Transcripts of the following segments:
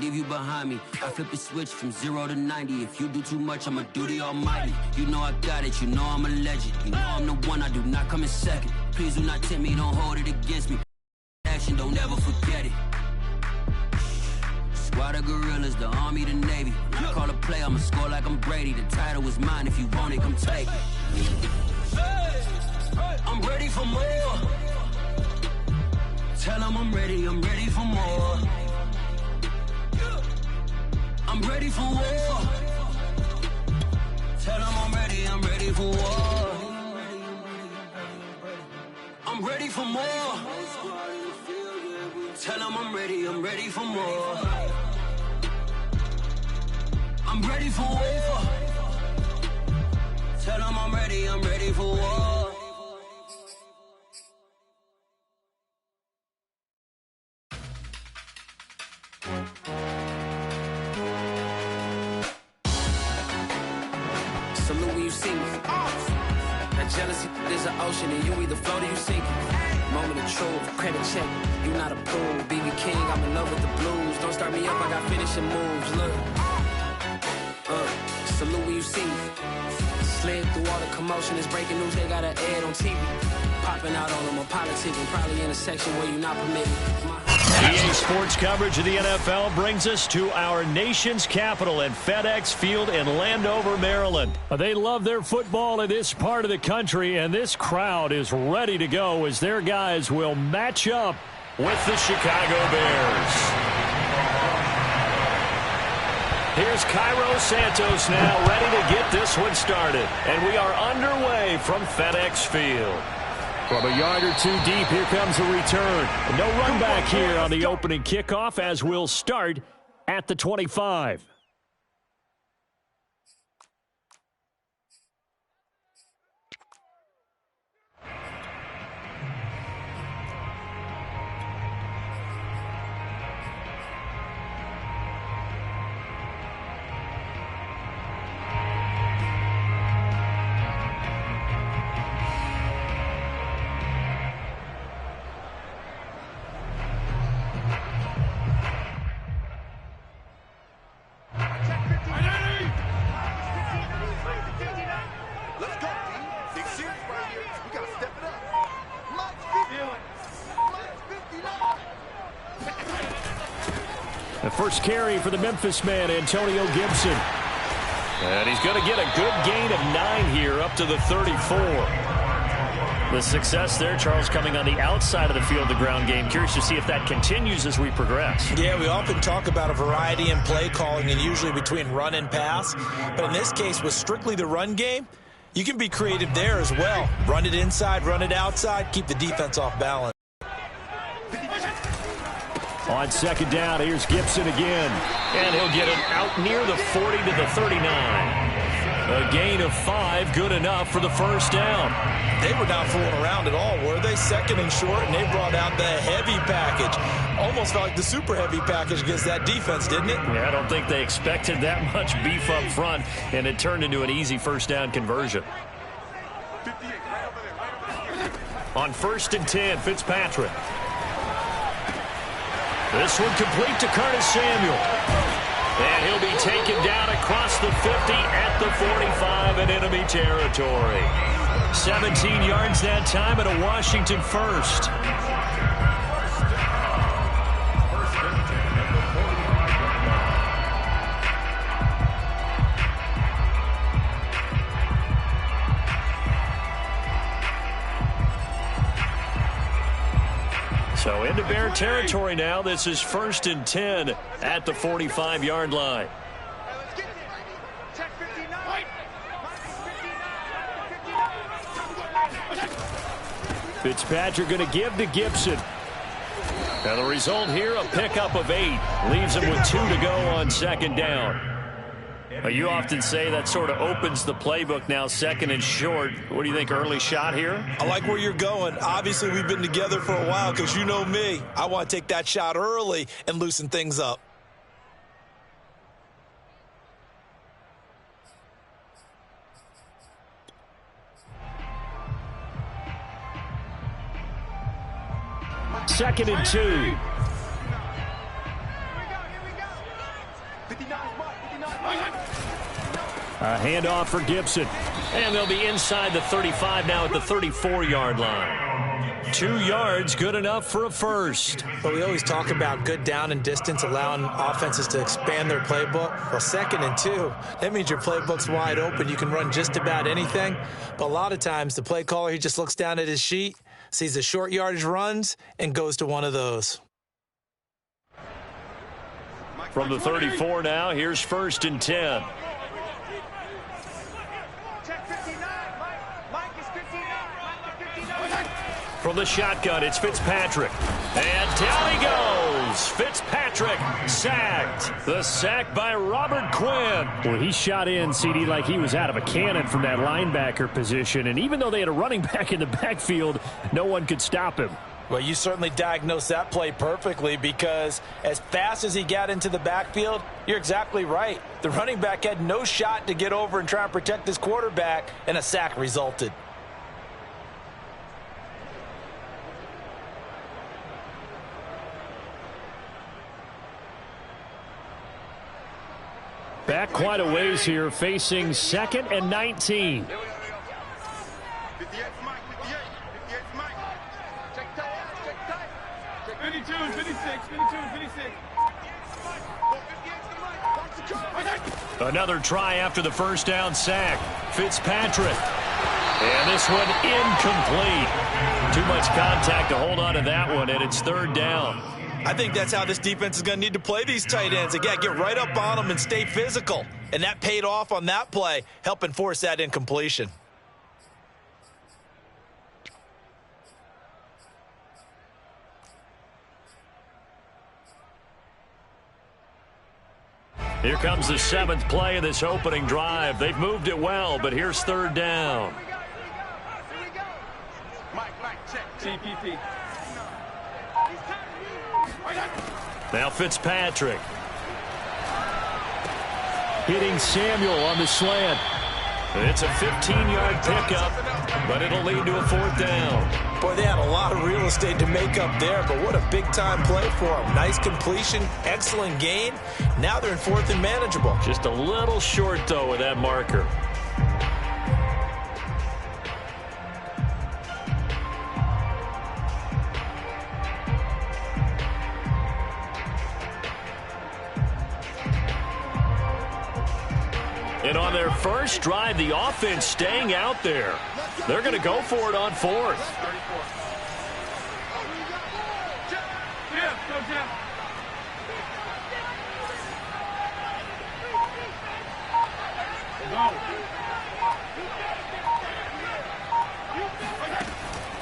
leave you behind me. I flip the switch from 0 to 90. If you do too much, I'ma do the almighty. You know I got it, you know I'm a legend. You know I'm the one, I do not come in second. Please do not tempt me, don't hold it against me. Action, don't ever forget it. Squad of gorillas, the army, the navy. When I call a play, I'ma score like I'm Brady. The title is mine, if you want it, come take it. I'm ready for more. Tell them I'm ready for more. I'm ready for war. Tell them I'm ready for war. I'm ready for more. Tell them I'm ready for more. I'm ready for war. Tell them I'm ready for war. Salute when you see me. That jealousy is an ocean and you either float or you sink. Moment of truth, credit check. You not a fool, BB King. I'm in love with the blues. Don't start me up, I got finishing moves. Look, salute when you see me. Slid through all the commotion, it's breaking news. They got an ad on TV. Popping out on them, I'm politicking. Probably in a section where you not permitted. EA Sports coverage of the NFL brings us to our nation's capital at FedEx Field in Landover, Maryland. They love their football in this part of the country, and this crowd is ready to go as their guys will match up with the Chicago Bears. Here's Cairo Santos now ready to get this one started, and we are underway from FedEx Field. From a yard or two deep, here comes a return. No run back here on the opening kickoff as we'll start at the 25. The first carry for the Memphis man, Antonio Gibson. And he's going to get a good gain of 9 here up to the 34. The success there, Charles, coming on the outside of the field, the ground game. Curious to see if that continues as we progress. Yeah, we often talk about a variety in play calling and usually between run and pass. But in this case, with strictly the run game, you can be creative there as well. Run it inside, run it outside, keep the defense off balance. On second down, here's Gibson again. And he'll get it out near the 40 to the 39. A gain of 5, good enough for the first down. They were not fooling around at all, were they? Second and short, and they brought out the heavy package. Almost felt like the super heavy package against that defense, didn't it? Yeah, I don't think they expected that much beef up front, and it turned into an easy first down conversion. On 1st and 10, Fitzpatrick. This one complete to Curtis Samuel. And he'll be taken down across the 50 at the 45 in enemy territory. 17 yards that time and a Washington first. So into Bear territory now. This is 1st and 10 at the 45-yard line. Fitzpatrick going to give to Gibson. And the result here, a pickup of 8. Leaves him with 2 to go on second down. You often say that sort of opens the playbook now, 2nd and short. What do you think, early shot here? I like where you're going. Obviously, we've been together for a while because you know me. I want to take that shot early and loosen things up. Second and 2. A handoff for Gibson. And they'll be inside the 35 now at the 34-yard line. 2 yards, good enough for a first. But we always talk about good down and distance, allowing offenses to expand their playbook. Well, 2nd and 2, that means your playbook's wide open. You can run just about anything. But a lot of times, the play caller, he just looks down at his sheet, sees the short yardage runs, and goes to one of those. From the 34 now, here's 1st and 10. From the shotgun, it's Fitzpatrick. And down he goes. Fitzpatrick sacked. The sack by Robert Quinn. Well, he shot in, CD, like he was out of a cannon from that linebacker position. And even though they had a running back in the backfield, no one could stop him. Well, you certainly diagnosed that play perfectly, because as fast as he got into the backfield, you're exactly right. The running back had no shot to get over and try and protect his quarterback, and a sack resulted. Back quite a ways here, facing 2nd and 19. Another try after the first down sack. Fitzpatrick. And this one incomplete. Too much contact to hold on to that one, and it's 3rd down. I think that's how this defense is going to need to play these tight ends. Again, get right up on them and stay physical. And that paid off on that play, helping force that incompletion. Here comes the 7th play of this opening drive. They've moved it well, but here's 3rd down. TPP. Now Fitzpatrick. Hitting Samuel on the slant. It's a 15-yard pickup, but it'll lead to a 4th down. Boy, they had a lot of real estate to make up there, but what a big-time play for them. Nice completion, excellent gain. Now they're in 4th and manageable. Just a little short, though, with that marker. And on their first drive, the offense staying out there. They're going to go for it on 4th.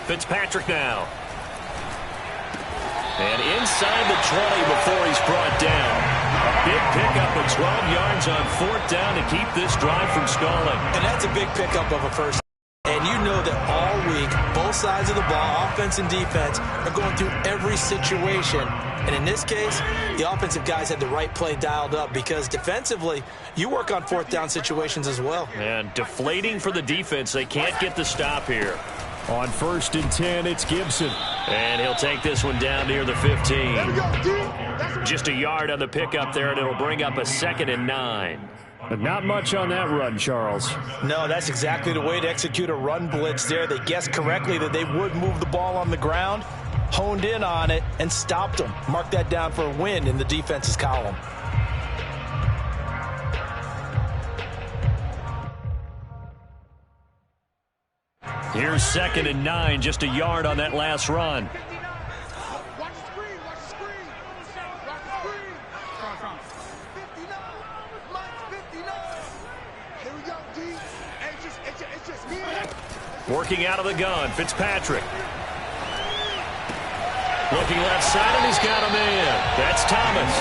Fitzpatrick now. And inside the 20 before he's brought down. A big pickup of 12 yards on 4th down to keep this drive from stalling. And that's a big pickup of a first. And you know that all week, both sides of the ball, offense and defense, are going through every situation. And in this case, the offensive guys had the right play dialed up, because defensively, you work on 4th down situations as well. And deflating for the defense. They can't get the stop here. On 1st and 10, it's Gibson. And he'll take this one down near the 15. Just a yard on the pickup there, and it'll bring up a 2nd and 9. But not much on that run, Charles. No, that's exactly the way to execute a run blitz there. They guessed correctly that they would move the ball on the ground, honed in on it, and stopped them. Mark that down for a win in the defense's column. Here's 2nd and 9, just a yard on that last run. Working out of the gun, Fitzpatrick. Looking left side, and he's got him in. That's Thomas.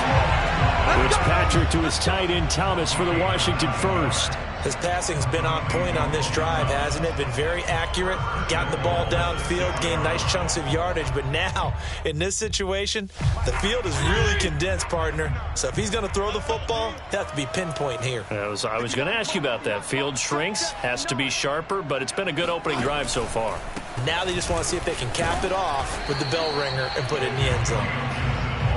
Fitzpatrick to his tight end, Thomas, for the Washington first. His passing's been on point on this drive, hasn't it? Been very accurate, gotten the ball downfield, gained nice chunks of yardage. But now, in this situation, the field is really condensed, partner. So if he's going to throw the football, it has to be pinpoint here. I was going to ask you about that. Field shrinks, has to be sharper, but it's been a good opening drive so far. Now they just want to see if they can cap it off with the bell ringer and put it in the end zone.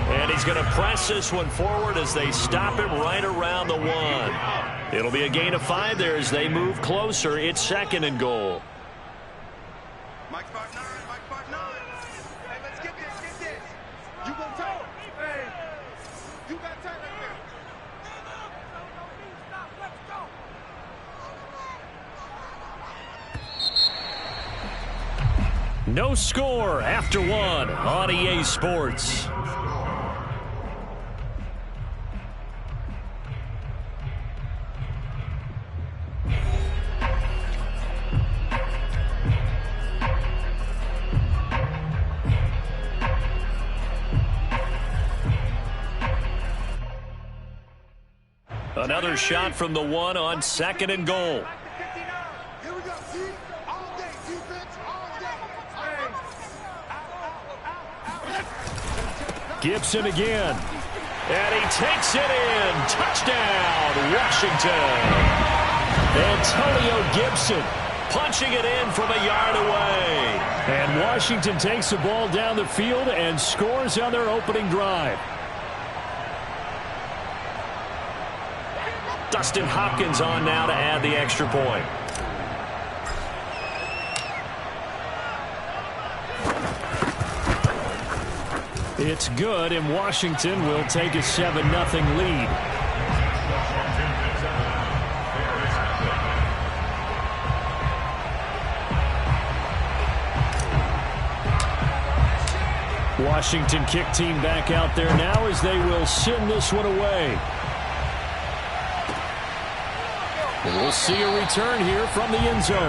And he's going to press this one forward as they stop him right around the 1. It'll be a gain of 5 there as they move closer. It's 2nd and goal. Mike 5'9", Mike 5'9". Hey, let's get this. You go tight. Hey, you got tight right there. Let's go. No score after 1 on EA Sports. Another shot from the 1 on 2nd and goal. Here we go. See? All day defense, all day. Gibson again. And he takes it in. Touchdown, Washington. Antonio Gibson punching it in from a yard away. And Washington takes the ball down the field and scores on their opening drive. Dustin Hopkins on now to add the extra point. It's good, and Washington will take a 7-0 lead. Washington kick team back out there now as they will send this one away. We'll see a return here from the end zone.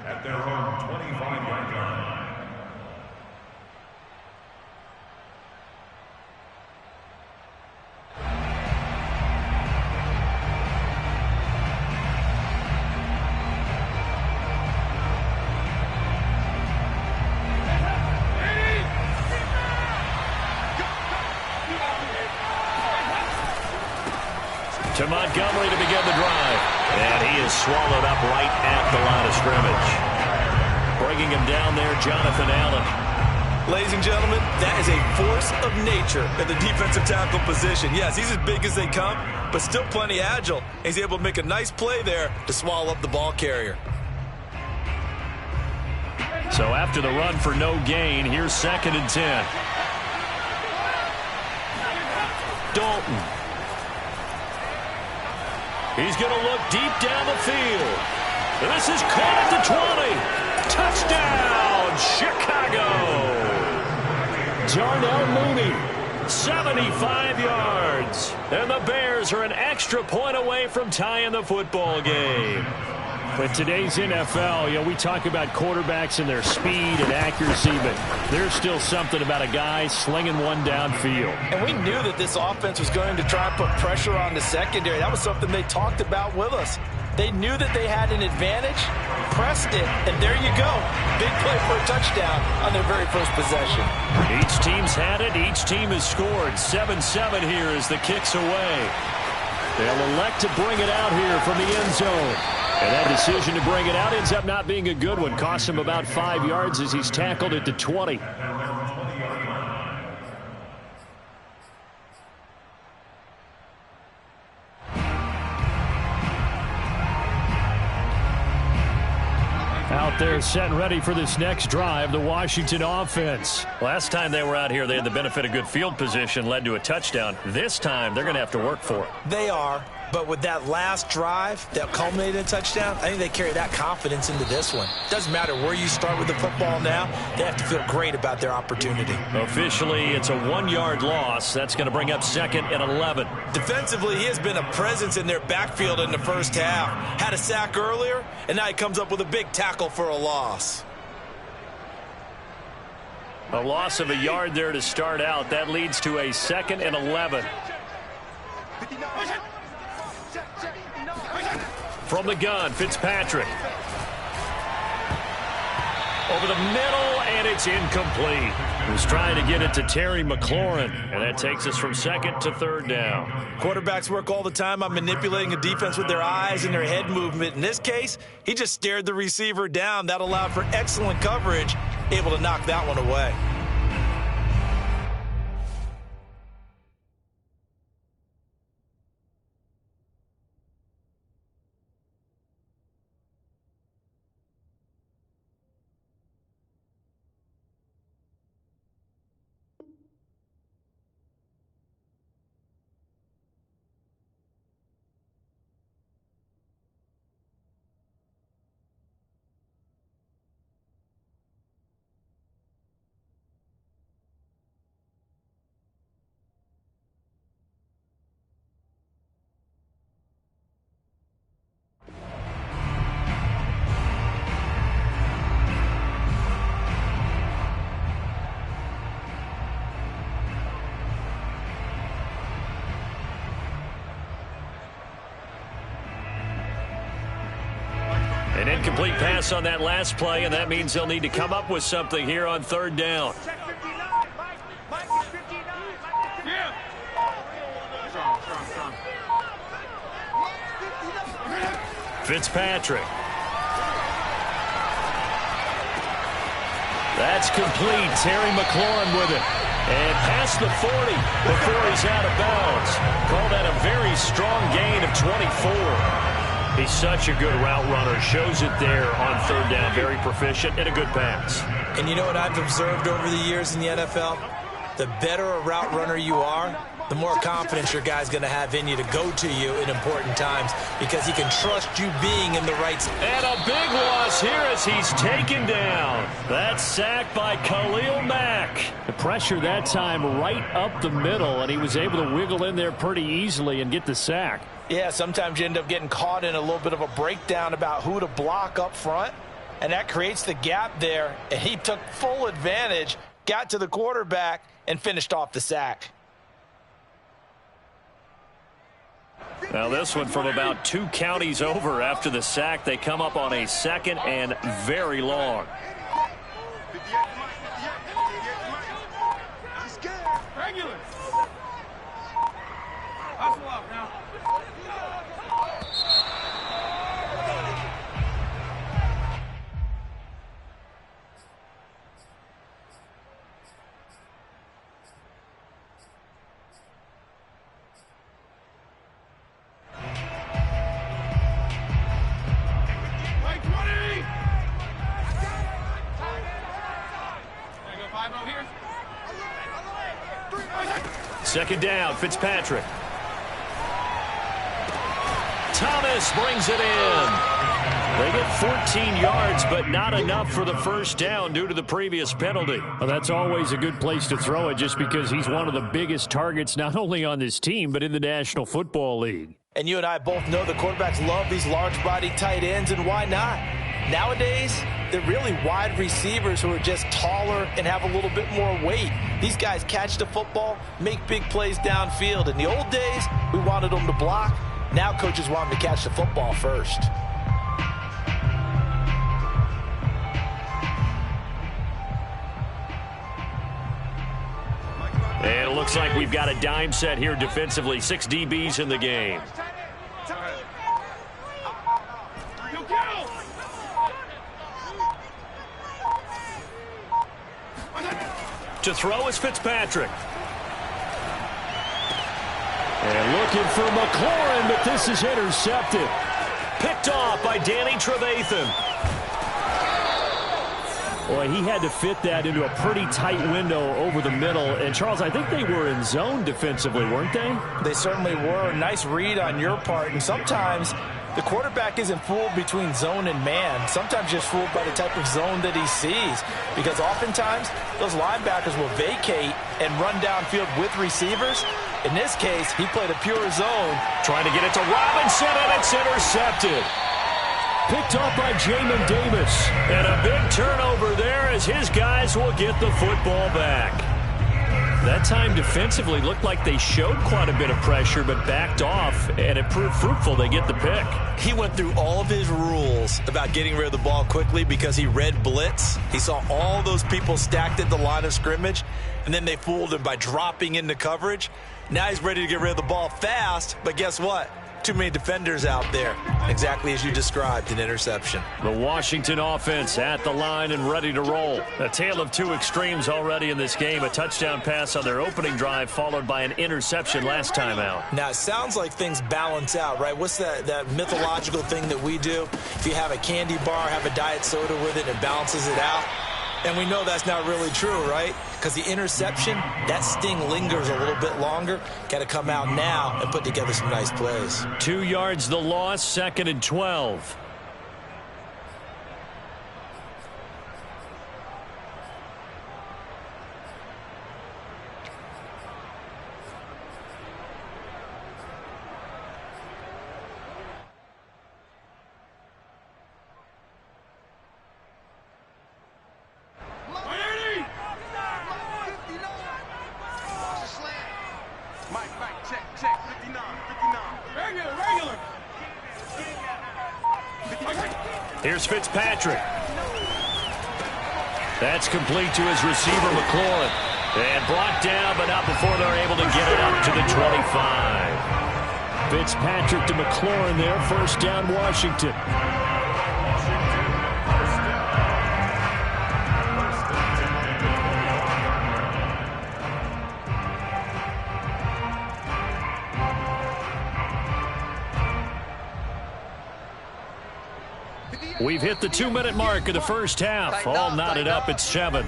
At their own 25-yard line. To Montgomery to begin the drive. And he is swallowed up right at the line of scrimmage. Bringing him down there, Jonathan Allen. Ladies and gentlemen, that is a force of nature at the defensive tackle position. Yes, he's as big as they come, but still plenty agile. He's able to make a nice play there to swallow up the ball carrier. So after the run for no gain, here's 2nd and 10. Dalton. He's going to look deep down the field. This is caught at the 20. Touchdown, Chicago. Darnell Mooney, 75 yards. And the Bears are an extra point away from tying the football game. But today's NFL, we talk about quarterbacks and their speed and accuracy, but there's still something about a guy slinging one downfield. And we knew that this offense was going to try and put pressure on the secondary. That was something they talked about with us. They knew that they had an advantage, pressed it, and there you go. Big play for a touchdown on their very first possession. Each team's had it. Each team has scored. 7-7 here as the kick's away. They'll elect to bring it out here from the end zone. And that decision to bring it out ends up not being a good one. Costs him about 5 yards as he's tackled at the 20. Out there set and ready for this next drive, the Washington offense. Last time they were out here, they had the benefit of good field position, led to a touchdown. This time, they're going to have to work for it. They are, but with that last drive that culminated in a touchdown, I think they carry that confidence into this one. Doesn't matter where you start with the football now, they have to feel great about their opportunity. Officially, it's a 1-yard loss. That's going to bring up 2nd and 11. Defensively, he has been a presence in their backfield in the first half. Had a sack earlier, and now he comes up with a big tackle for a loss. A loss of a yard there to start out. That leads to a 2nd and 11. From the gun, Fitzpatrick. Over the middle, and it's incomplete. He's trying to get it to Terry McLaurin, and that takes us from 2nd to 3rd down. Quarterbacks work all the time on manipulating a defense with their eyes and their head movement. In this case, he just stared the receiver down. That allowed for excellent coverage, able to knock that one away. Incomplete pass on that last play, and that means they'll need to come up with something here on third down. Fitzpatrick. That's complete. Terry McLaurin with it. And past the 40 before he's out of bounds. Call that a very strong gain of 24. He's such a good route runner. Shows it there on third down. Very proficient and a good pass. And you know what I've observed over the years in the NFL? The better a route runner you are, the more confidence your guy's going to have in you to go to you in important times because he can trust you being in the right spot. And a big loss here as he's taken down. That's sacked by Khalil Mack. The pressure that time right up the middle, and he was able to wiggle in there pretty easily and get the sack. Yeah, sometimes you end up getting caught in a little bit of a breakdown about who to block up front, and that creates the gap there, and he took full advantage, got to the quarterback, and finished off the sack. Now this one from about 2 counties over after the sack. They come up on a second and very long. Regular. Hustle up now. Second down, Fitzpatrick. Thomas brings it in. They get 14 yards, but not enough for the first down due to the previous penalty. Well, that's always a good place to throw it just because he's one of the biggest targets not only on this team but in the National Football League. And you and I both know the quarterbacks love these large-bodied tight ends, and why not? Nowadays, they're really wide receivers who are just taller and have a little bit more weight. These guys catch the football, make big plays downfield. In the old days, we wanted them to block. Now coaches want them to catch the football first. And it looks like we've got a dime set here defensively. 6 DBs in the game. To throw is Fitzpatrick. And looking for McLaurin, but this is intercepted. Picked off by Danny Trevathan. Boy, he had to fit that into a pretty tight window over the middle. And, Charles, I think they were in zone defensively, weren't they? They certainly were. Nice read on your part. And sometimes the quarterback isn't fooled between zone and man. Sometimes just fooled by the type of zone that he sees. Because oftentimes, those linebackers will vacate and run downfield with receivers. In this case, he played a pure zone. Trying to get it to Robinson, and it's intercepted. Picked off by Jamin Davis. And a big turnover there as his guys will get the football back. That time defensively looked like they showed quite a bit of pressure but backed off, and it proved fruitful. They get the pick. He went through all of his rules about getting rid of the ball quickly because he read blitz. He saw all those people stacked at the line of scrimmage, and then they fooled him by dropping into coverage. Now he's ready to get rid of the ball fast, but guess what? Too many defenders out there. Exactly as you described, an interception. The Washington offense at the line and ready to roll. A tale of two extremes already in this game. A touchdown pass on their opening drive followed by an interception last time out. Now, it sounds like things balance out, right? What's that mythological thing that we do? If you have a candy bar, have a diet soda with it, it balances it out. And we know that's not really true, right? Because the interception, that sting lingers a little bit longer. Got to come out now and put together some nice plays. 2 yards the loss, 2nd and 12. Here's Fitzpatrick. That's complete to his receiver, McLaurin. And brought down, but not before they're able to get it up to the 25. Fitzpatrick to McLaurin there. First down, Washington. We've hit the 2-minute mark of the first half. All knotted up at 7.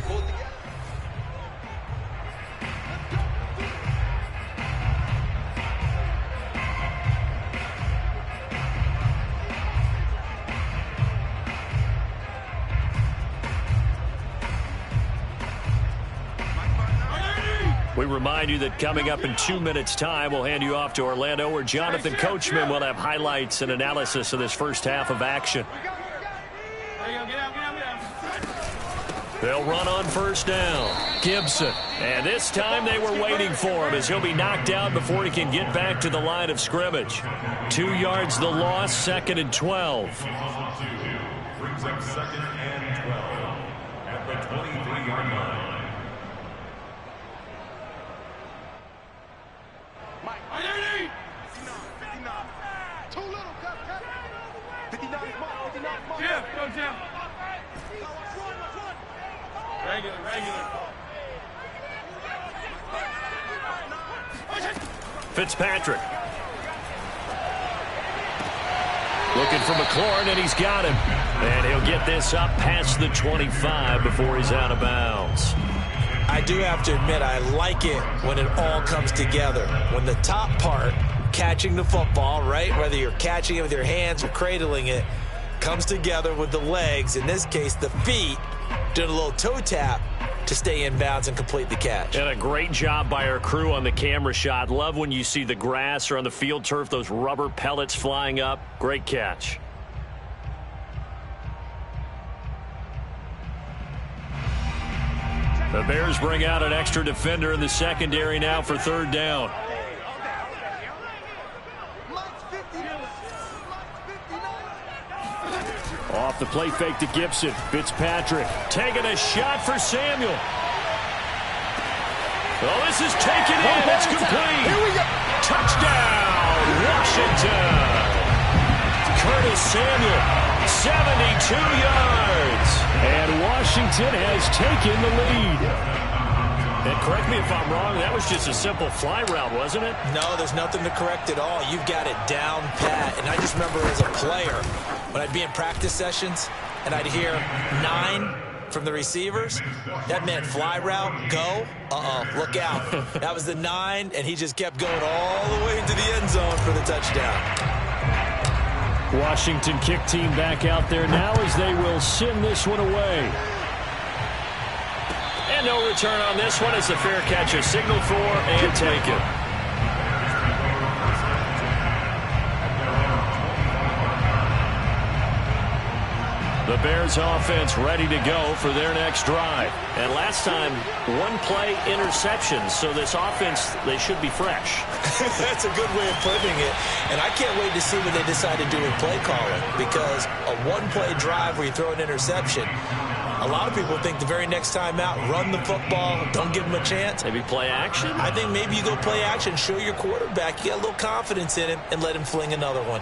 We remind you that coming up in 2 minutes' time, we'll hand you off to Orlando, where Jonathan Coachman will have highlights and analysis of this first half of action. They'll run on first down. Gibson. And this time they were waiting for him, as he'll be knocked out before he can get back to the line of scrimmage. 2 yards the loss, 2nd and 12. Brings up 2nd and 12 at the 23-yard line. Fitzpatrick. Looking for McLaurin, and he's got him. And he'll get this up past the 25 before he's out of bounds. I do have to admit, I like it when it all comes together. When the top part, catching the football, right, whether you're catching it with your hands or cradling it, comes together with the legs, in this case the feet, doing a little toe tap to stay in bounds and complete the catch. And a great job by our crew on the camera shot. Love when you see the grass or on the field turf, those rubber pellets flying up. Great catch. The Bears bring out an extra defender in the secondary now for third down. Off the play fake to Gibson. Fitzpatrick taking a shot for Samuel. Oh, this is taken in. It's complete. Here we go. Touchdown, Washington. Curtis Samuel, 72 yards. And Washington has taken the lead. And correct me if I'm wrong, that was just a simple fly route, wasn't it? No, there's nothing to correct at all. You've got it down pat. And I just remember as a player, when I'd be in practice sessions and I'd hear 9 from the receivers, that meant fly route, go, look out. That was the 9, and he just kept going all the way into the end zone for the touchdown. Washington kick team back out there now as they will send this one away. And no return on this one as the fair catch is signaled for and taken. The Bears offense ready to go for their next drive. And last time, 1-play interceptions. So this offense, they should be fresh. That's a good way of putting it. And I can't wait to see what they decide to do with play calling. Because a 1-play drive where you throw an interception, a lot of people think the very next time out, run the football, don't give them a chance. Maybe play action? I think maybe you go play action, show your quarterback you got a little confidence in him, and let him fling another one.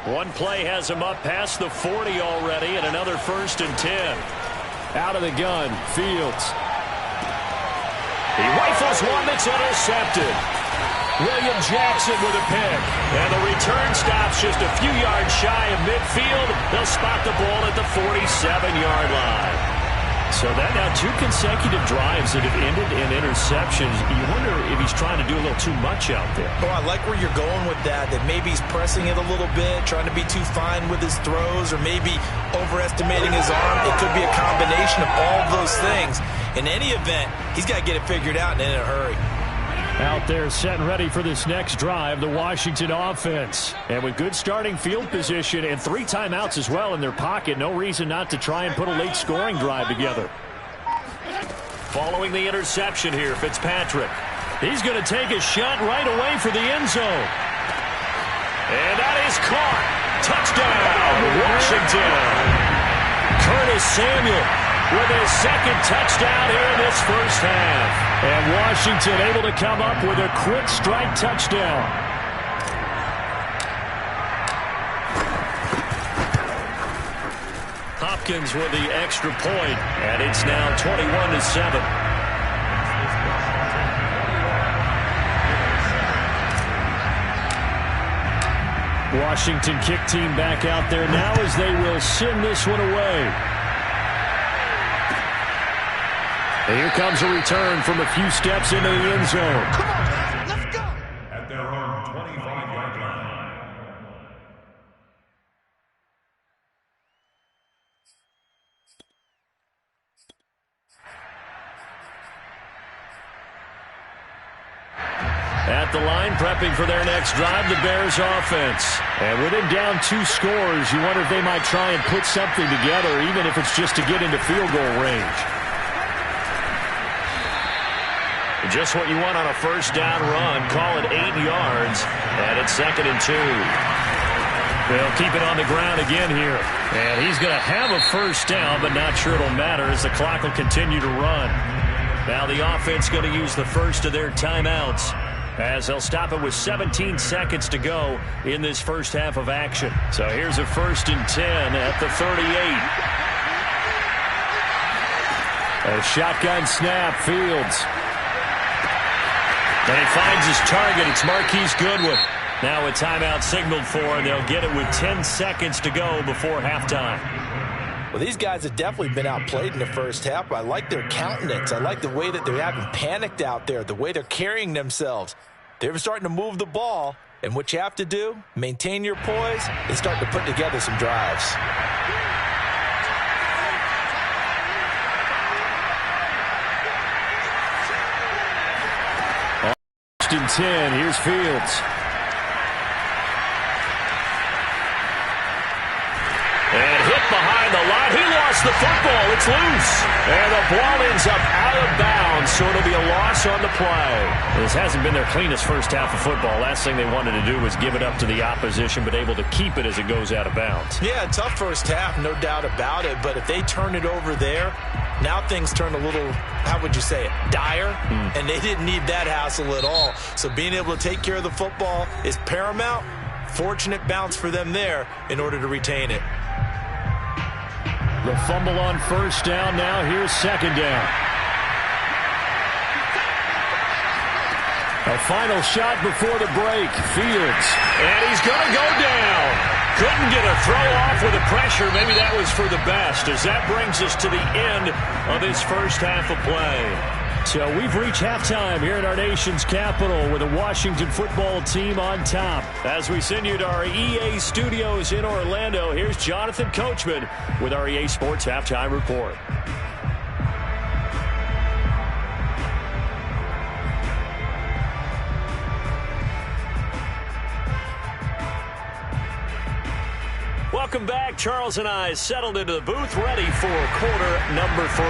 One play has him up past the 40 already, and another 1st and 10. Out of the gun, Fields. He rifles one that's intercepted. William Jackson with a pick. And the return stops just a few yards shy of midfield. They'll spot the ball at the 47-yard line. So that now 2 consecutive drives that have ended in interceptions. You wonder if he's trying to do a little too much out there. Oh, I like where you're going with that maybe he's pressing it a little bit, trying to be too fine with his throws, or maybe overestimating his arm. It could be a combination of all of those things. In any event, he's got to get it figured out and in a hurry. Out there set and ready for this next drive, the Washington offense. And with good starting field position and 3 timeouts as well in their pocket, no reason not to try and put a late scoring drive together. Following the interception here, Fitzpatrick. He's going to take a shot right away for the end zone. And that is caught. Touchdown, Washington. Curtis Samuel with his second touchdown here in this first half. And Washington able to come up with a quick strike touchdown. Hopkins with the extra point, and it's now 21-7. Washington kick team back out there now as they will send this one away. And here comes a return from a few steps into the end zone. Come on, man. Let's go. At their own 25-yard line. At the line, prepping for their next drive, the Bears offense. And with him down 2 scores, you wonder if they might try and put something together, even if it's just to get into field goal range. Just what you want on a first down run. Call it 8 yards, and it's 2nd and 2. They'll keep it on the ground again here. And he's going to have a first down, but not sure it'll matter as the clock will continue to run. Now the offense going to use the first of their timeouts, as they'll stop it with 17 seconds to go in this first half of action. So here's a 1st and 10 at the 38. A shotgun snap, Fields. And he finds his target. It's Marquise Goodwin. Now a timeout signaled for, and they'll get it with 10 seconds to go before halftime. Well, these guys have definitely been outplayed in the first half. I like their countenance. I like the way that they haven't panicked out there, the way they're carrying themselves. They're starting to move the ball, and what you have to do, maintain your poise and start to put together some drives. First and 10, here's Fields. And hit behind the line. He lost the football. It's loose. And the ball ends up out of bounds, so it'll be a loss on the play. This hasn't been their cleanest first half of football. Last thing they wanted to do was give it up to the opposition, but able to keep it as it goes out of bounds. Yeah, tough first half, no doubt about it. But if they turn it over there, now things turn a little, how would you say it, dire. And they didn't need that hassle at all. So being able to take care of the football is paramount. Fortunate bounce for them there in order to retain it. The fumble on first down. Now here's second down. A final shot before the break. Fields. And he's going to go down. Couldn't get a throw off with the pressure. Maybe that was for the best, as that brings us to the end of this first half of play. So we've reached halftime here in our nation's capital with the Washington football team on top. As we send you to our EA studios in Orlando, here's Jonathan Coachman with our EA Sports Halftime Report. Welcome back. Charles and I settled into the booth, ready for quarter number 3.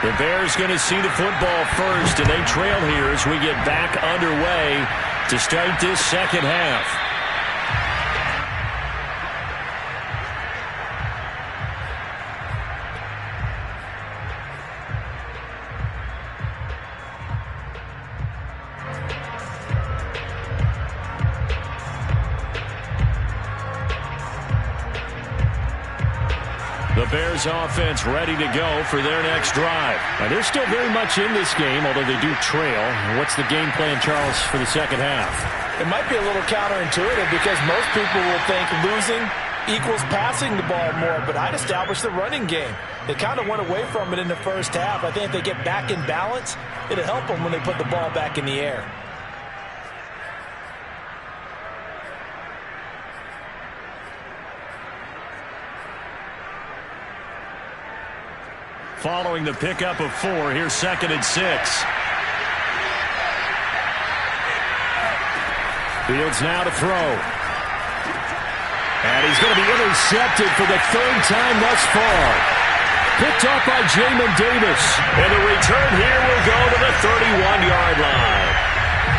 The Bears going to see the football first, and they trail here as we get back underway to start this second half. The Bears offense ready to go for their next drive. And they're still very much in this game, although they do trail. What's the game plan, Charles, for the second half? It might be a little counterintuitive because most people will think losing equals passing the ball more, but I'd establish the running game. They kind of went away from it in the first half. I think if they get back in balance, it'll help them when they put the ball back in the air. Following the pickup of 4, here's 2nd and 6. Fields now to throw. And he's going to be intercepted for the 3rd time thus far. Picked up by Jamin Davis. And the return here will go to the 31-yard line.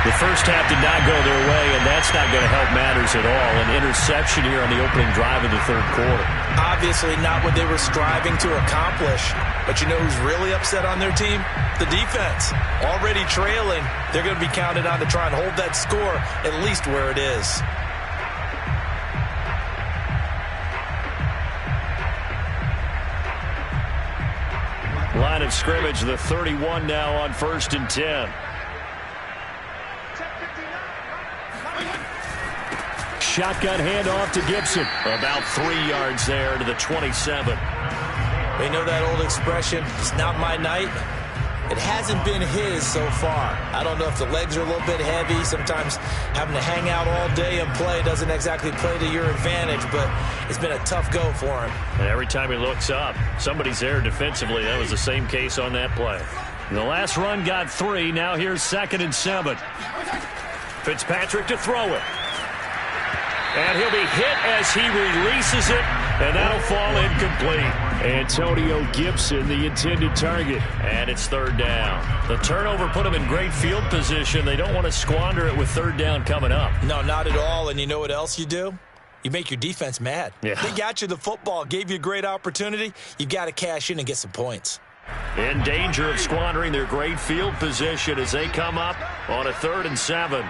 The first half did not go their way, and that's not going to help matters at all. An interception here on the opening drive of the third quarter. Obviously not what they were striving to accomplish. But you know who's really upset on their team? The defense. Already trailing, they're going to be counted on to try and hold that score at least where it is. Line of scrimmage, the 31 now on 1st and 10. Shotgun handoff to Gibson. About 3 yards there to the 27. They know that old expression, it's not my night. It hasn't been his so far. I don't know if the legs are a little bit heavy. Sometimes having to hang out all day and play doesn't exactly play to your advantage, but it's been a tough go for him. And every time he looks up, somebody's there defensively. That was the same case on that play. And the last run got 3. Now here's 2nd and 7. Fitzpatrick to throw it. And he'll be hit as he releases it, and that'll fall incomplete. Antonio Gibson, the intended target. And it's 3rd down. The turnover put him in great field position. They don't want to squander it with 3rd down coming up. No, not at all. And you know what else you do? You make your defense mad. Yeah. They got you the football, gave you a great opportunity. You've got to cash in and get some points. In danger of squandering their great field position as they come up on a 3rd and 7.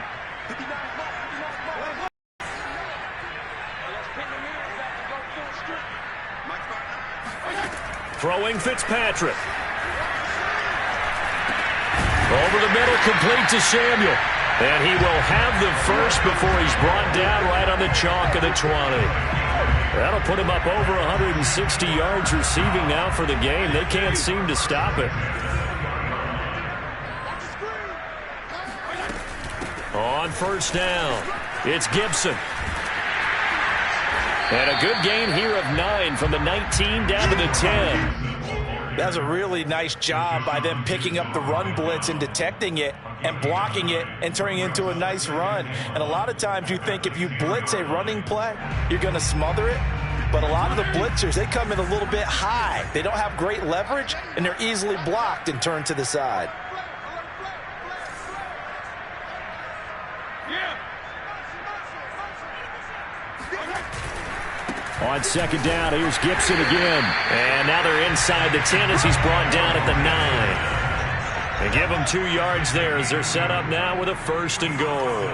Throwing Fitzpatrick. Over the middle, complete to Samuel. And he will have the first before he's brought down right on the chalk of the 20. That'll put him up over 160 yards receiving now for the game. They can't seem to stop it. On 1st down, it's Gibson. And a good gain here of 9 from the 19 down to the 10. That's a really nice job by them picking up the run blitz and detecting it and blocking it and turning it into a nice run. And a lot of times you think if you blitz a running play, you're going to smother it. But a lot of the blitzers, they come in a little bit high. They don't have great leverage, and they're easily blocked and turned to the side. On 2nd down, here's Gibson again. And now they're inside the 10 as he's brought down at the 9. They give him 2 yards there as they're set up now with a 1st and goal.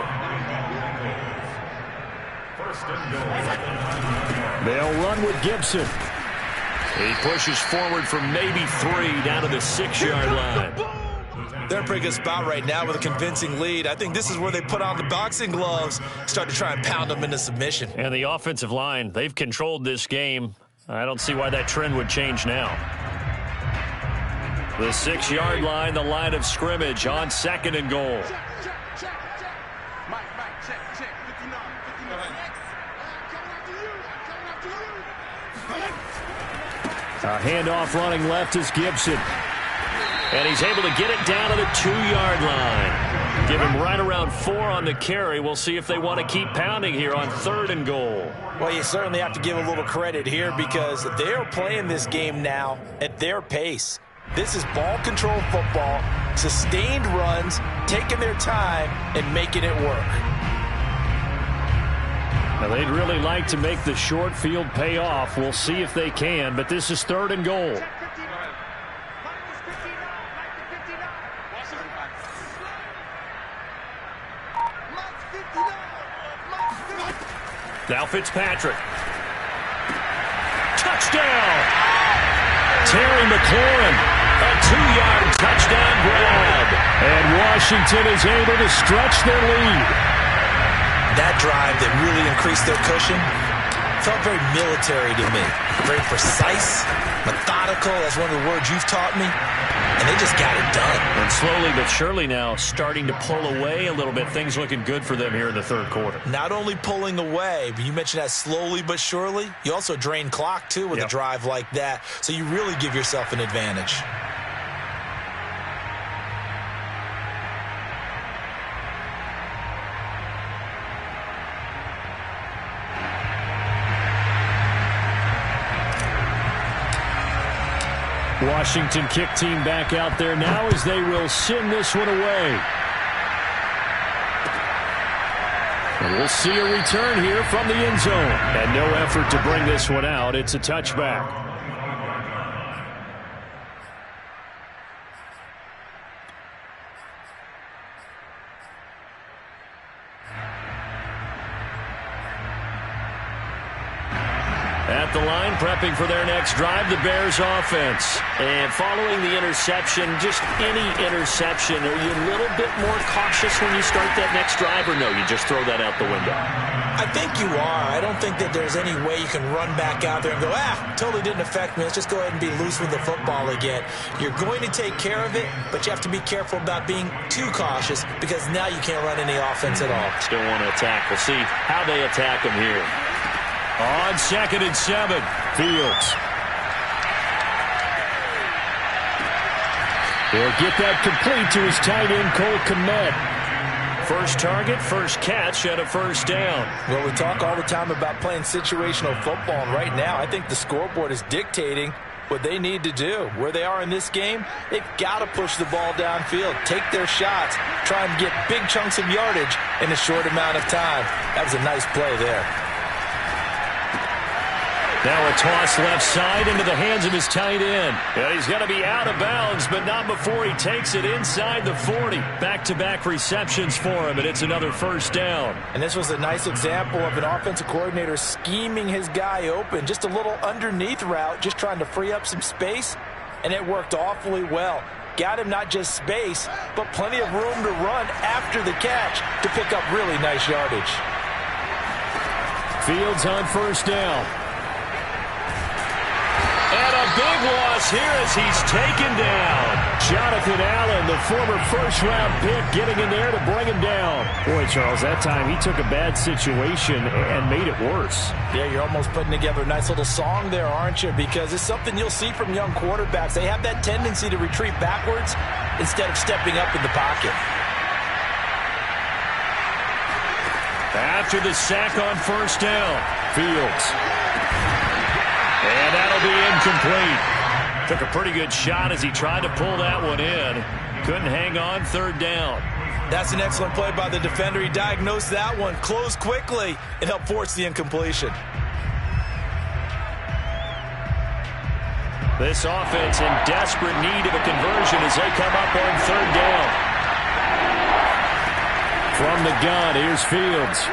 1st and goal. They'll run with Gibson. He pushes forward for maybe 3 down to the 6-yard line. They're in a pretty good spot right now with a convincing lead. I think this is where they put on the boxing gloves, start to try and pound them into submission. And the offensive line, they've controlled this game. I don't see why that trend would change now. The 6-yard line, the line of scrimmage on 2nd and goal. A handoff running left is Gibson. And he's able to get it down to the 2-yard line. Give him right around 4 on the carry. We'll see if they want to keep pounding here on 3rd and goal. Well, you certainly have to give a little credit here because they're playing this game now at their pace. This is ball control football, sustained runs, taking their time and making it work. Now, they'd really like to make the short field pay off. We'll see if they can, but this is 3rd and goal. Now Fitzpatrick. Touchdown! Terry McLaurin. A 2-yard touchdown grab. And Washington is able to stretch their lead. That drive that really increased their cushion felt very military to me. Very precise, methodical. That's one of the words you've taught me. And they just got it done. And slowly but surely now starting to pull away a little bit. Things looking good for them here in the 3rd quarter. Not only pulling away, but you mentioned that slowly but surely. You also drain clock, too, with a drive like that. So you really give yourself an advantage. Washington kick team back out there now as they will send this one away. And we'll see a return here from the end zone. And no effort to bring this one out. It's a touchback. At the line, prepping for their next drive, the Bears offense. And following the interception, just any interception, are you a little bit more cautious when you start that next drive, or no, you just throw that out the window? I think you are. I don't think that there's any way you can run back out there and go, totally didn't affect me. Let's just go ahead and be loose with the football again. You're going to take care of it, but you have to be careful about being too cautious because now you can't run any offense at all. Still want to attack. We'll see how they attack him here. On 2nd and 7, Fields. He'll get that complete to his tight end, Cole Kmet. First target, first catch, and a first down. Well, we talk all the time about playing situational football, and right now I think the scoreboard is dictating what they need to do. Where they are in this game, they've got to push the ball downfield, take their shots, try and get big chunks of yardage in a short amount of time. That was a nice play there. Now a toss left side into the hands of his tight end. And he's going to be out of bounds, but not before he takes it inside the 40. Back-to-back receptions for him, and it's another first down. And this was a nice example of an offensive coordinator scheming his guy open. Just a little underneath route, just trying to free up some space, and it worked awfully well. Got him not just space, but plenty of room to run after the catch to pick up really nice yardage. Fields on first down. And a big loss here as he's taken down. Jonathan Allen, the former first-round pick, getting in there to bring him down. Boy, Charles, that time he took a bad situation and made it worse. Yeah, you're almost putting together a nice little song there, aren't you? Because it's something you'll see from young quarterbacks. They have that tendency to retreat backwards instead of stepping up in the pocket. After the sack on first down, Fields. And that'll be incomplete. Took a pretty good shot as he tried to pull that one in. Couldn't hang on, third down. That's an excellent play by the defender. He diagnosed that one, closed quickly, and helped force the incompletion. This offense in desperate need of a conversion as they come up on third down. From the gun, here's Fields.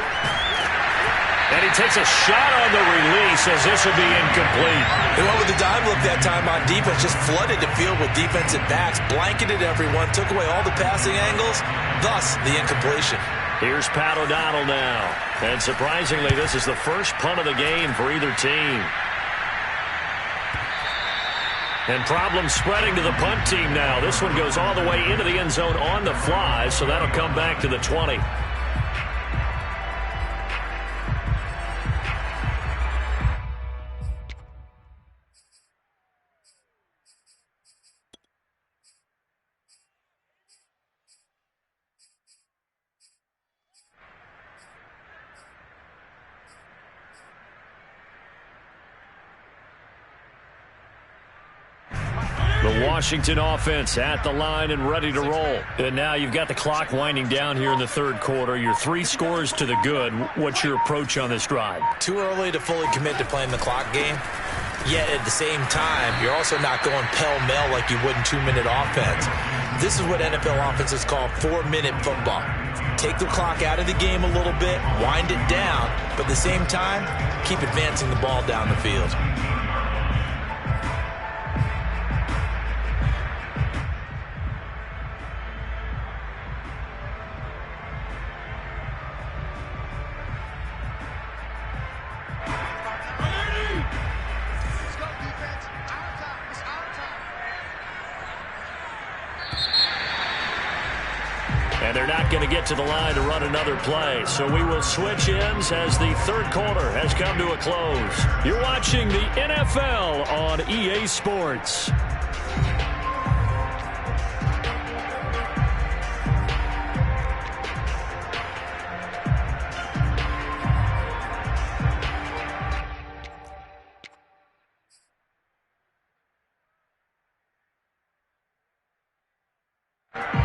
And he takes a shot on the release as this will be incomplete. They went with the dime look that time on defense, just flooded the field with defensive backs, blanketed everyone, took away all the passing angles, thus the incompletion. Here's Pat O'Donnell now. And surprisingly, this is the first punt of the game for either team. And problems spreading to the punt team now. This one goes all the way into the end zone on the fly, so that'll come back to the 20. The Washington offense at the line and ready to roll. And now you've got the clock winding down here in the third quarter. You're 3 scores to the good. What's your approach on this drive? Too early to fully commit to playing the clock game. Yet at the same time, you're also not going pell-mell like you would in 2-minute offense. This is what NFL offenses call 4-minute football. Take the clock out of the game a little bit, wind it down, but at the same time, keep advancing the ball down the field. And they're not going to get to the line to run another play. So we will switch ends as the third quarter has come to a close. You're watching the NFL on EA Sports.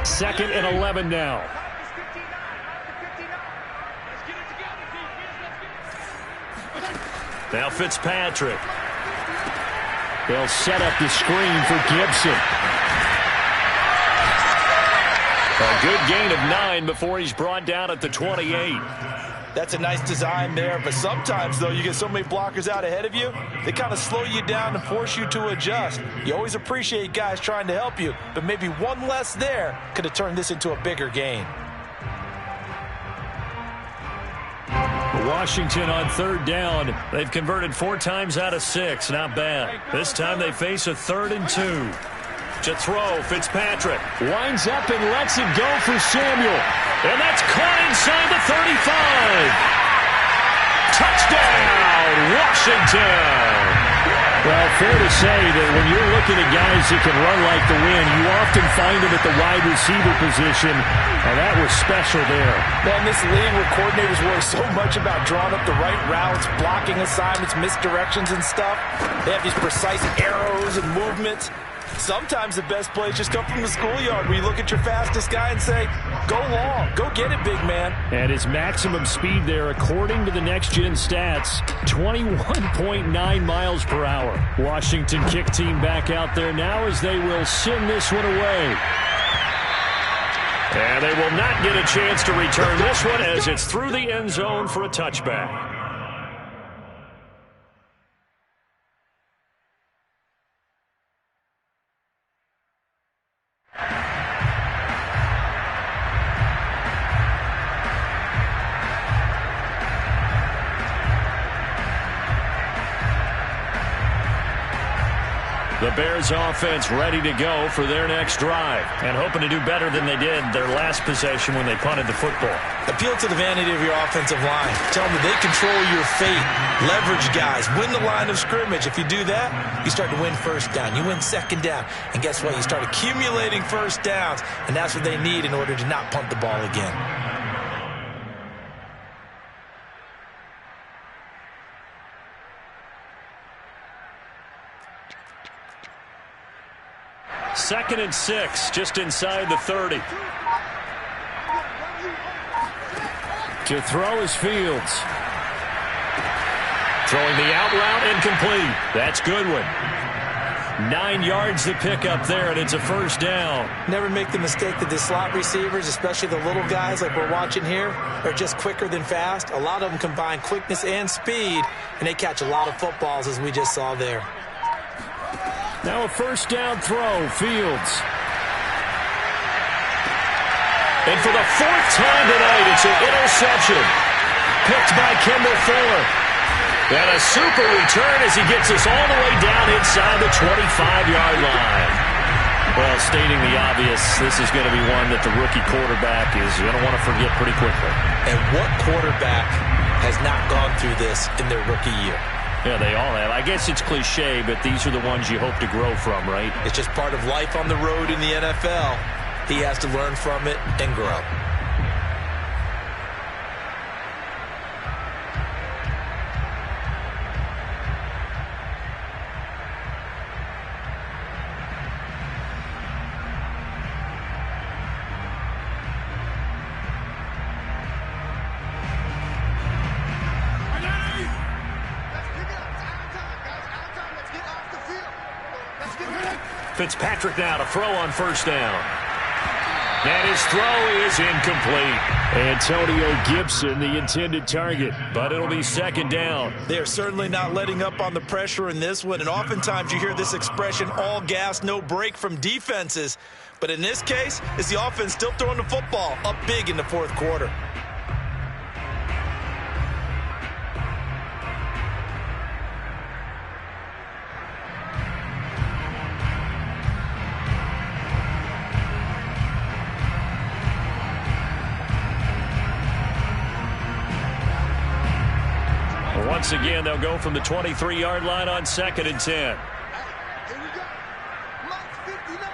2nd and 11 now. Now Fitzpatrick. They'll set up the screen for Gibson. A good gain of 9 before he's brought down at the 28. That's a nice design there, but sometimes, though, you get so many blockers out ahead of you, they kind of slow you down and force you to adjust. You always appreciate guys trying to help you, but maybe one less there could have turned this into a bigger gain. Washington on 3rd down. They've converted 4 times out of 6. Not bad. This time they face a 3rd and 2. To throw, Fitzpatrick winds up and lets it go for Samuel. And that's caught inside the 35. Touchdown, Washington. Well, fair to say that when you're looking at guys that can run like the wind, you often find them at the wide receiver position. And that was special there. Man, this league where coordinators worry so much about drawing up the right routes, blocking assignments, misdirections and stuff. They have these precise arrows and movements. Sometimes the best plays just come from the schoolyard where you look at your fastest guy and say, go long, go get it, big man. And his maximum speed there, according to the next-gen stats, 21.9 miles per hour. Washington kick team back out there now as they will send this one away. And they will not get a chance to return this one as it's through the end zone for a touchback. The Bears offense ready to go for their next drive and hoping to do better than they did their last possession when they punted the football. Appeal to the vanity of your offensive line. Tell them that they control your fate. Leverage guys. Win the line of scrimmage. If you do that, you start to win 1st down. You win 2nd down. And guess what? You start accumulating 1st downs. And that's what they need in order to not punt the ball again. Second and 6, just inside the 30. To throw is Fields. Throwing the out route incomplete. That's Goodwin. 9 yards to pick up there, and it's a 1st down. Never make the mistake that the slot receivers, especially the little guys like we're watching here, are just quicker than fast. A lot of them combine quickness and speed, and they catch a lot of footballs, as we just saw there. Now a 1st down throw, Fields. And for the 4th time tonight, it's an interception. Picked by Kendall Fuller. And a super return as he gets us all the way down inside the 25-yard line. Well, stating the obvious, this is going to be one that the rookie quarterback is going to want to forget pretty quickly. And what quarterback has not gone through this in their rookie year? Yeah, they all have. I guess it's cliche, but these are the ones you hope to grow from, right? It's just part of life on the road in the NFL. He has to learn from it and grow. Fitzpatrick now to throw on 1st down. And his throw is incomplete. Antonio Gibson, the intended target, but it'll be 2nd down. They are certainly not letting up on the pressure in this one, and oftentimes you hear this expression, all gas, no break from defenses. But in this case, it's the offense still throwing the football up big in the 4th quarter. Once again, they'll go from the 23-yard line on 2nd and 10. Here we go. Mike's 59.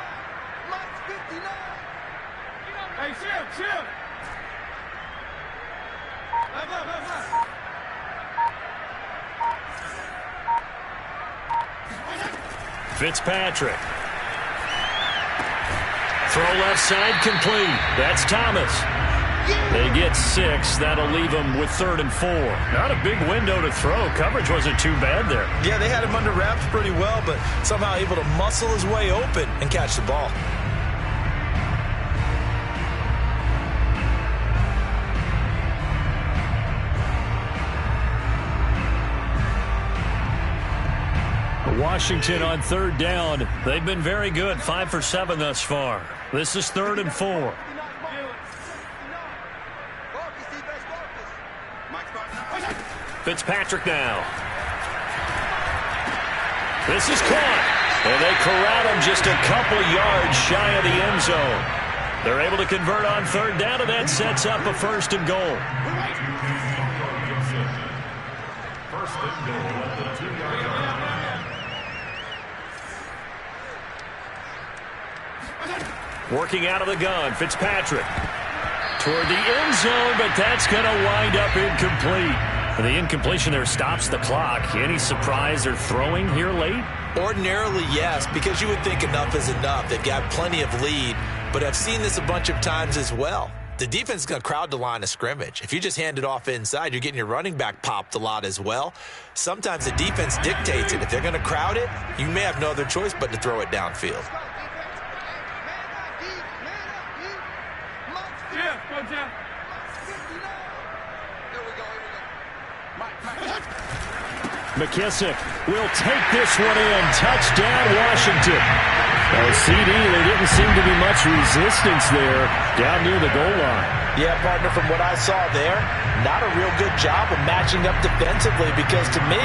Mike's 59. Hey, chill. Left. Fitzpatrick. Throw left side complete. That's Thomas. They get 6. That'll leave them with 3rd and 4. Not a big window to throw. Coverage wasn't too bad there. Yeah, they had him under wraps pretty well, but somehow able to muscle his way open and catch the ball. Washington on 3rd down. They've been very good. 5 for 7 thus far. This is 3rd and 4. Fitzpatrick now. This is caught. And they corral him just a couple yards shy of the end zone. They're able to convert on 3rd down, and that sets up a 1st and goal. First and goal at the 2-yard line. Working out of the gun, Fitzpatrick. Toward the end zone, but that's going to wind up incomplete. The incompletion there stops the clock. Any surprise they're throwing here late? Ordinarily, yes, because you would think enough is enough. They've got plenty of lead, but I've seen this a bunch of times as well. The defense is going to crowd the line of scrimmage. If you just hand it off inside, you're getting your running back popped a lot as well. Sometimes the defense dictates it. If they're going to crowd it, you may have no other choice but to throw it downfield. McKissick will take this one in. Touchdown, Washington. CD, there didn't seem to be much resistance there down near the goal line. Yeah, partner, from what I saw there, not a real good job of matching up defensively because to me,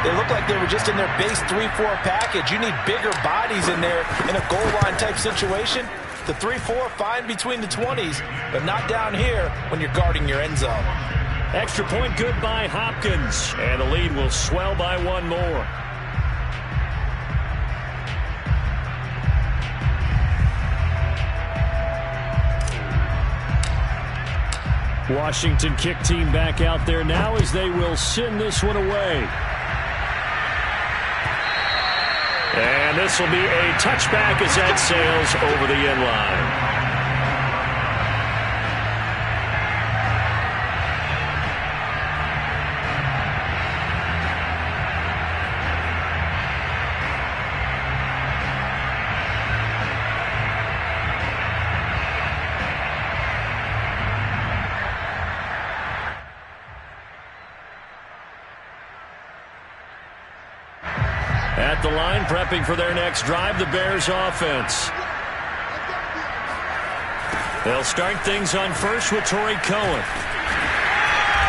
they looked like they were just in their base 3-4 package. You need bigger bodies in there in a goal line type situation. The 3-4, fine between the 20s, but not down here when you're guarding your end zone. Extra point good by Hopkins, and the lead will swell by 1 more. Washington kick team back out there now as they will send this one away. And this will be a touchback as that sails over the end line. At the line, prepping for their next drive, the Bears offense. They'll start things on first with Torrey Cohen.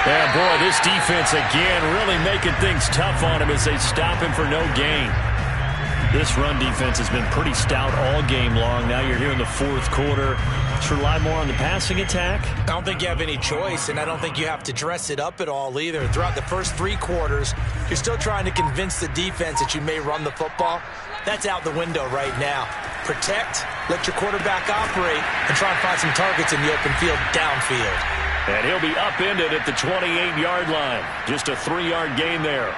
Yeah, boy, this defense again really making things tough on him as they stop him for no gain. This run defense has been pretty stout all game long. Now you're here in the 4th quarter. Should rely more on the passing attack? I don't think you have any choice, and I don't think you have to dress it up at all either. Throughout the first 3 quarters, you're still trying to convince the defense that you may run the football. That's out the window right now. Protect, let your quarterback operate, and try and find some targets in the open field downfield. And he'll be upended at the 28-yard line. Just a 3-yard gain there.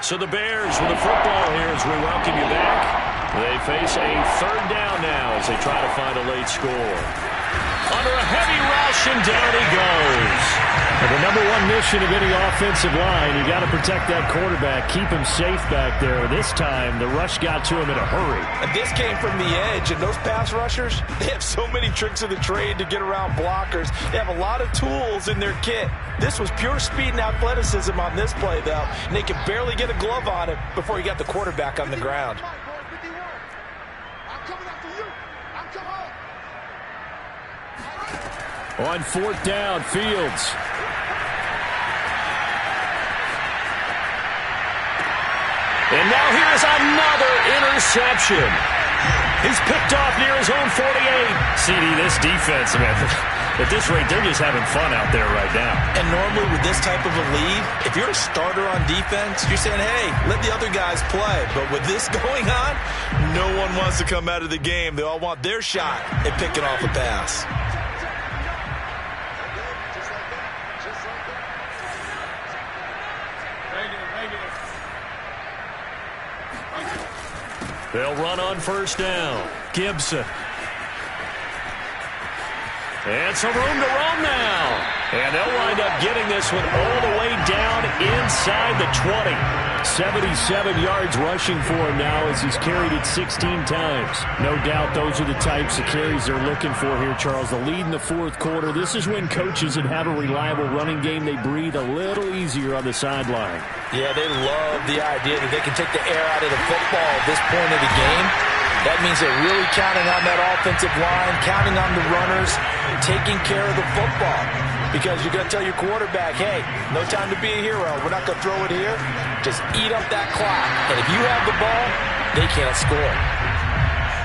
So the Bears with the football here as we welcome you back. They face a 3rd down now as they try to find a late score. Under a heavy rush, and down he goes. And the number 1 mission of any offensive line, you got to protect that quarterback, keep him safe back there. This time, the rush got to him in a hurry. And this came from the edge, and those pass rushers, they have so many tricks of the trade to get around blockers. They have a lot of tools in their kit. This was pure speed and athleticism on this play, though, and they could barely get a glove on it before he got the quarterback on the ground. On 4th down, Fields. And now here's another interception. He's picked off near his own 48. CD, this defense, man, at this rate, they're just having fun out there right now. And normally with this type of a lead, if you're a starter on defense, you're saying, hey, let the other guys play. But with this going on, no one wants to come out of the game. They all want their shot at picking off a pass. They'll run on first down. Gibson. And some room to roam now. And they'll wind up getting this one all the way down inside the 20. 77 yards rushing for him now as he's carried it 16 times. No doubt those are the types of carries they're looking for here, Charles. The lead in the fourth quarter. This is when coaches that have a reliable running game, they breathe a little easier on the sideline. Yeah, they love the idea that they can take the air out of the football at this point of the game. That means they're really counting on that offensive line, counting on the runners, taking care of the football. Because you're going to tell your quarterback, hey, no time to be a hero. We're not going to throw it here. Just eat up that clock. And if you have the ball, they can't score.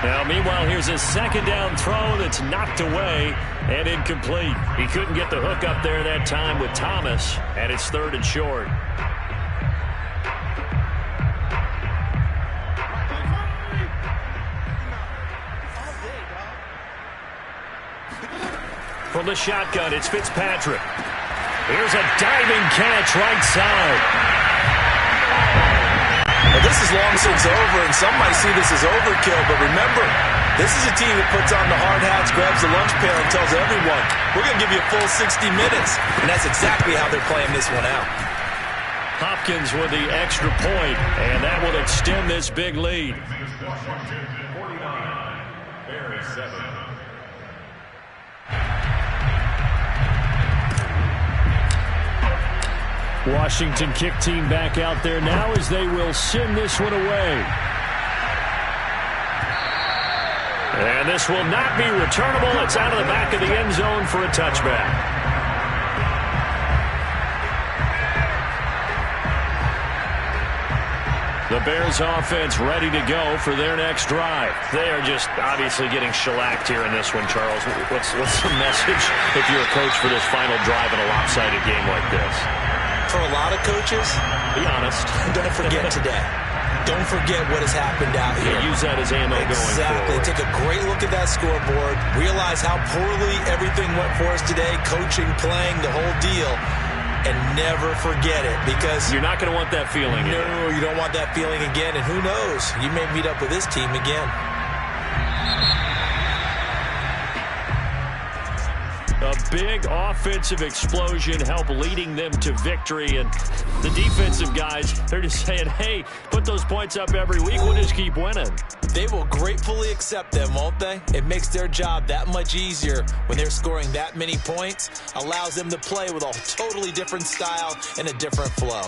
Now, meanwhile, here's a second down throw that's knocked away and incomplete. He couldn't get the hook up there that time with Thomas, and it's 3rd and short. From the shotgun, it's Fitzpatrick. Here's a diving catch right side. Well, this is long since over, and some might see this as overkill, but remember, this is a team that puts on the hard hats, grabs the lunch pail, and tells everyone, we're going to give you a full 60 minutes. And that's exactly how they're playing this one out. Hopkins with the extra point, and that will extend this big lead. Washington 49, Bears 7. Washington kick team back out there now as they will send this one away. And this will not be returnable. It's out of the back of the end zone for a touchback. The Bears offense ready to go for their next drive. They are just obviously getting shellacked here in this one, Charles. What's the message if you're a coach for this final drive in a lopsided game like this? For a lot of coaches, be honest. Don't forget today. Don't forget what has happened out here. Yeah, use that as ammo going forward. Take a great look at that scoreboard. Realize how poorly everything went for us today. Coaching, playing, the whole deal. And never forget it, because you're not going to want that feeling again. No, you don't want that feeling again. And who knows? You may meet up with this team again. A big offensive explosion helped leading them to victory. And the defensive guys, they're just saying, hey, put those points up every week. We'll just keep winning. They will gratefully accept them, won't they? It makes their job that much easier when they're scoring that many points. Allows them to play with a totally different style and a different flow.